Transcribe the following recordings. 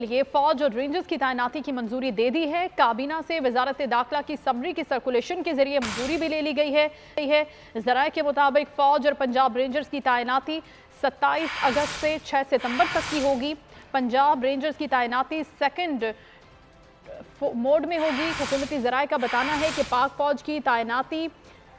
लिए फौज और रेंजर्स की तैनाती की मंजूरी दे दी है। काबीना से वजारत दाखिला की समरी की सर्कुलेशन के जरिए मंजूरी भी ले ली गई है। जराये के मुताबिक फौज और पंजाब रेंजर्स की तैनाती 27 अगस्त से 6 सितंबर तक की होगी। पंजाब रेंजर्स की तैनाती सेकंड मोड में होगी। हुकूमती जराये का बताना है कि पाक फौज की तैनाती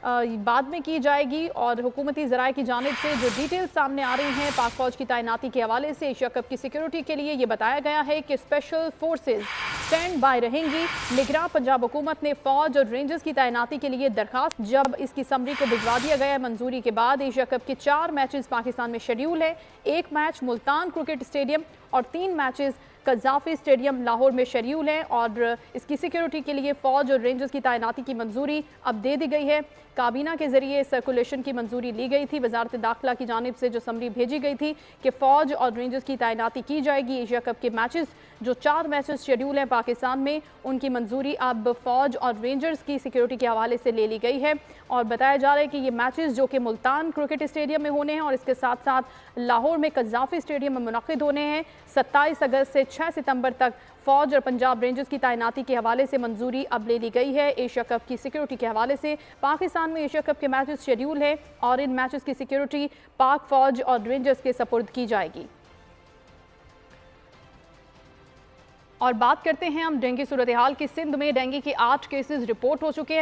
बाद में की जाएगी और हुकूमती ज़राए की जानिब से जो डिटेल सामने आ रही हैं पाक फौज की तैनाती के हवाले से एशिया कप की सिक्योरिटी के लिए ये बताया गया है कि स्पेशल फोर्सेस स्टैंड बाय रहेंगी। निगरान पंजाब हुकूमत ने फौज और रेंजर्स की तैनाती के लिए दरखास्त जब इसकी समरी को भिजवा दिया गया है मंजूरी के बाद एशिया कप के 4 मैचेस पाकिस्तान में शेड्यूल है। 1 मैच मुल्तान क्रिकेट स्टेडियम और 3 मैचेस कज़ाफ़ी स्टेडियम लाहौर में शेड्यूल हैं और इसकी सिक्योरिटी के लिए फौज और रेंजर्स की तैनाती की मंजूरी अब दे दी गई है। काबीना के जरिए सर्कुलेशन की मंजूरी ली गई थी। वजारत दाखिला की जानिब से जो समरी भेजी गई थी कि फौज और रेंजर्स की तैनाती की जाएगी। एशिया कप के मैचेस जो 4 मैचेस शेड्यूल हैं पाकिस्तान में उनकी मंजूरी अब फौज और रेंजर्स की सिक्योरिटी के हवाले से ले ली गई है और बताया जा रहा है कि ये मैचेस जो कि मुल्तान क्रिकेट स्टेडियम में होने हैं और इसके साथ साथ लाहौर में कज़ाफ़ी स्टेडियम में मुनक़िद होने हैं। 27 अगस्त से 6 सितंबर तक फौज और पंजाब रेंजर्स की तैनाती के हवाले से मंजूरी अब ले ली गई है। एशिया कप की सिक्योरिटी के हवाले से पाकिस्तान में एशिया कप के मैचेस शेड्यूल है और इन मैचेस की सिक्योरिटी पाक फौज और रेंजर्स के सपुर्द की जाएगी। और बात करते हैं हम डेंगू सूरत हाल की। सिंध में डेंगू के 8 केसेस रिपोर्ट हो चुके हैं।